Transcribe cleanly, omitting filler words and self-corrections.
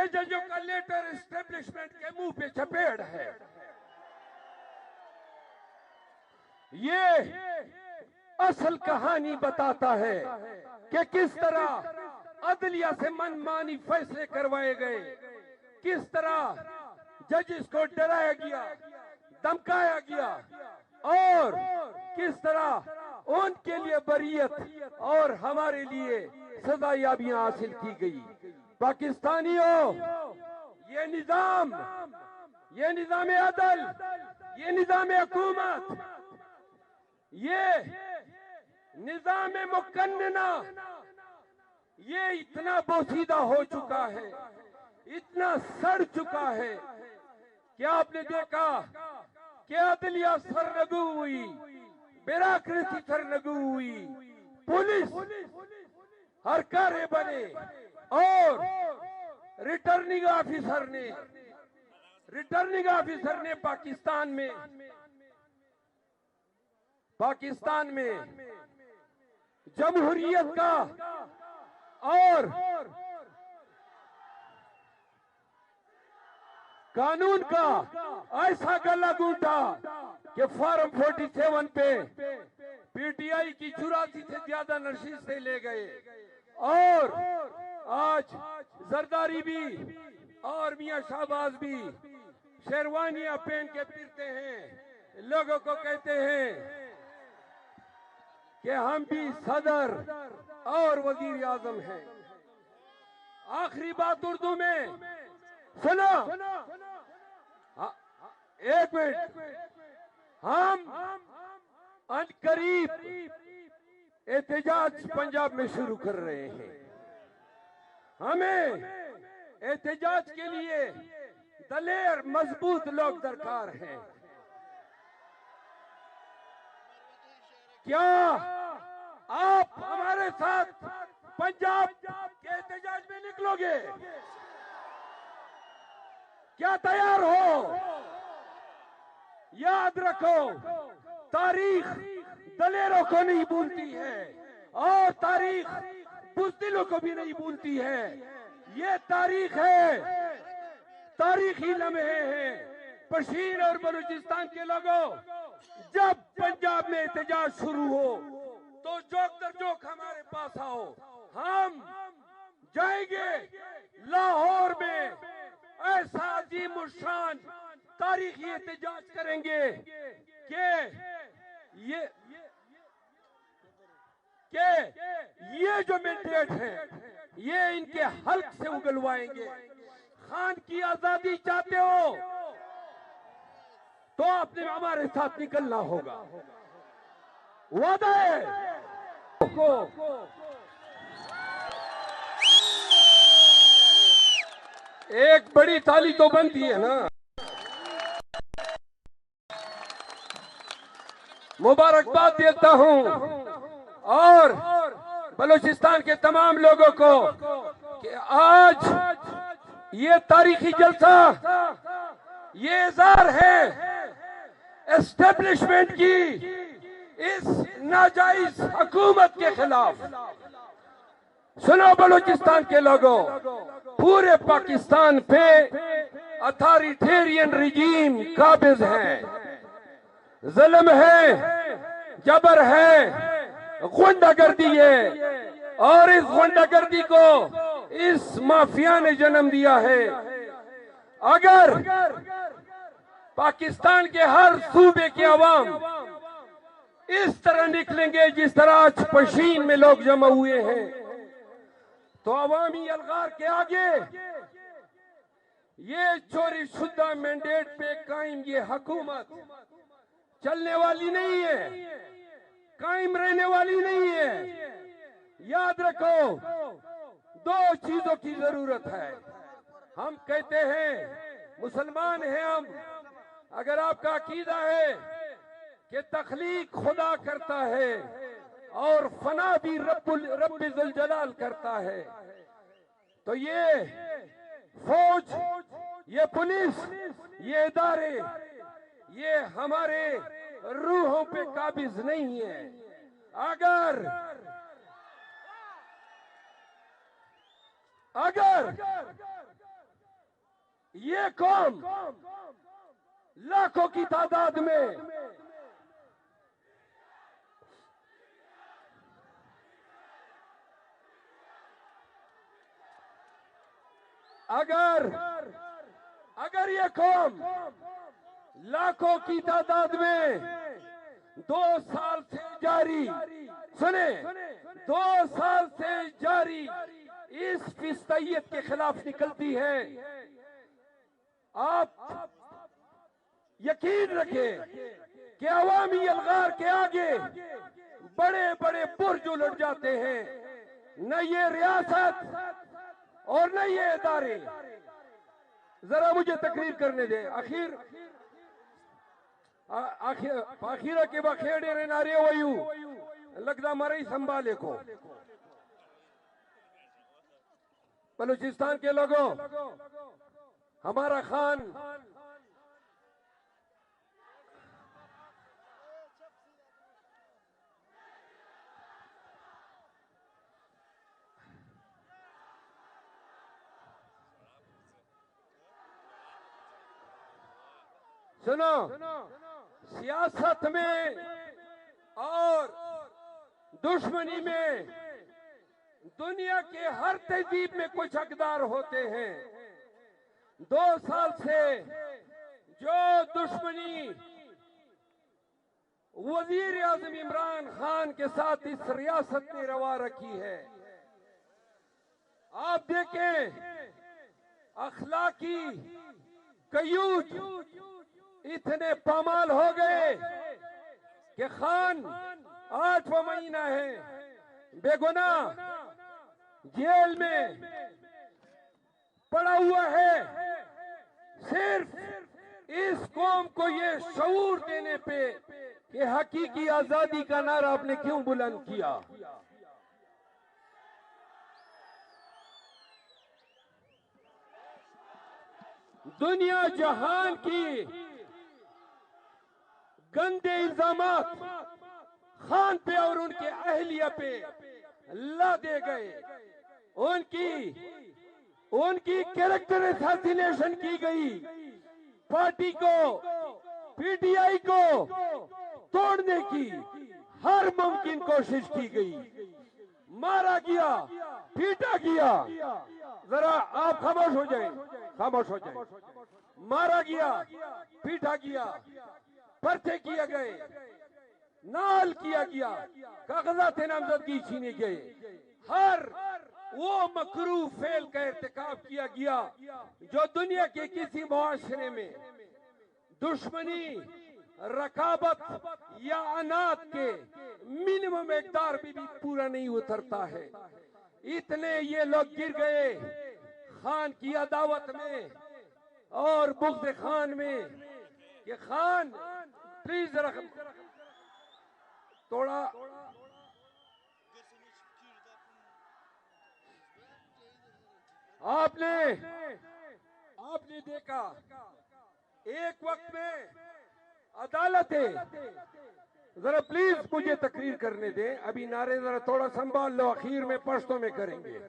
6 जजों का letter establishment के मुंह पे चपेट है। ये असल कहानी बताता है कि किस तरह अदलिया से मनमानी फैसले करवाए गए, किस तरह जजेस को डराया गया, धमकाया गया और किस तरह उनके लिए बरीयत और हमारे लिए सजायाबियां हासिल की गई। पाकिस्तानियों, ये निजाम अदल, ये निजाम हुकूमत, ये निजाम मुकन्नना, ये इतना बोसीदा हो चुका है, इतना सड़ चुका है कि आपने देखा कि अदलिया सरनगू हुई, ब्यूरोक्रेसी सरनगू हुई, पुलिस हर कार्य बने और रिटर्निंग ऑफिसर ने पाकिस्तान में जमहूरियत का और कानून का ऐसा गला घूंटा कि फॉर्म 47 पे पीटीआई की 84 से ज्यादा नशीसें ले गए और आज जरदारी भी और मियां शाहबाज भी शेरवानियां पहन के फिरते हैं, लोगों को कहते हैं कि हम भी सदर और वजीर आजम हैं। आखिरी बात उर्दू में सुनो, एक मिनट, हम अनकरीब एहतजाज पंजाब में शुरू कर रहे हैं। हमें एहतजाज के लिए दलेर मजबूत लोग दरकार हैं। क्या आप हमारे साथ पंजाब के एहतजाज में निकलोगे? क्या तैयार हो? याद रखो, तारीख दलेरों को नहीं भूलती है और तारीख बुज़दिलों को भी नहीं भूलती है। ये तारीख है, तारीखी लम्हे हैं। पश्मीना और बलूचिस्तान के लोगों, जब पंजाब में एहतजाज शुरू हो तो जोक दर जोक हमारे पास आओ। हम जाएंगे लाहौर में, ऐसा अजीम शान तारीखी एहतजाज करेंगे ये जो मैंडेट है ये इनके हल्क से उगलवाएंगे। खान की आजादी चाहते हो तो आपने हमारे साथ निकलना होगा, वादा है। एक बड़ी ताली तो बनती है ना। मुबारकबाद देता हूं और बलूचिस्तान के तमाम लोगों को कि आज ये तारीखी जलसा, ये इज़हार है एस्टेब्लिशमेंट की इस नाजायज हुकूमत के खिलाफ। सुनो बलूचिस्तान के लोगों, पूरे पाकिस्तान पे अथॉरिटेरियन रिजीम काबिज है, जुल्म है, जबर है, गुंडागर्दी है और इस गुंडागर्दी को इस माफिया ने जन्म दिया है। अगर पाकिस्तान के हर सूबे के अवाम इस तरह निकलेंगे जिस तरह आज पशीन में लोग जमा हुए हैं, तो अवामी अलगार के आगे ये चोरी शुदा मैंडेट पे कायम ये हुकूमत चलने वाली नहीं है, कायम रहने वाली नहीं है। याद रखो, दो चीजों की जरूरत है। हम कहते हैं मुसलमान हैं हम, अगर आपका अकीदा है कि तख्लीक खुदा करता है और फना भी रब्बुल जलाल करता है, तो ये फौज, ये पुलिस, ये इदारे, ये हमारे रूहों पे काबिज नहीं है। ये कौम लाखों की तादाद में अगर ये कौम लाखों की तादाद में 2 साल से जारी, सुने, 2 साल से जारी इस फिस्तैयत के खिलाफ निकलती है, आप यकीन रखें कि अवामी अलगार के आगे बड़े बड़े बुर्ज उलट जाते हैं। न ये रियासत और न ये इदारे। जरा मुझे तकरीर करने दे। आखिर के बखेड़े रे नारे वयू लगदा मरई संभाले को। बलूचिस्तान के लोगों, हमारा खान सुनो, सियासत में और दुश्मनी में दुनिया के हर तहजीब में कुछ हकदार होते हैं। 2 साल से जो दुश्मनी वजीर आजम इमरान खान के साथ इस रियासत ने रवा रखी है, आप देखें, अखलाकी कयूज इतने पामाल हो गए कि खान 8वां महीना है बेगुनाह जेल में पड़ा हुआ है, सिर्फ इस कौम को ये शऊर देने पे कि हकीकी आजादी का नारा आपने क्यों बुलंद किया। दुनिया जहान की गंदे इल्जामात खान पे और उनके अहलिया पे लादे गए, उनकी कैरेक्टर असैसिनेशन की गई, पार्टी को, पीटीआई को तोड़ने की हर मुमकिन कोशिश की गई, मारा गया, पीटा गया। जरा आप खामोश हो जाएं, खामोश हो जाएं। मारा गया, पीटा गया, पर्चे किए गए, नाल किया गया, कागजात नामजदगी छीने गए, हर वो मकरू फेल का इर्तिकाब किया गया जो दुनिया के किसी मुआशरे में दुश्मनी, रकाबत या अनाथ के मिनिमम मकदार भी पूरा नहीं उतरता है। इतने ये लोग गिर गए खान की अदावत में और बुग़्ज़ खान में कि खान प्लीज जरा थोड़ा आपने देखा एक वक्त में अदालतें, जरा प्लीज मुझे तकरीर करने दें, अभी नारे जरा थोड़ा संभाल लो, आखिर में पश्तो में करेंगे।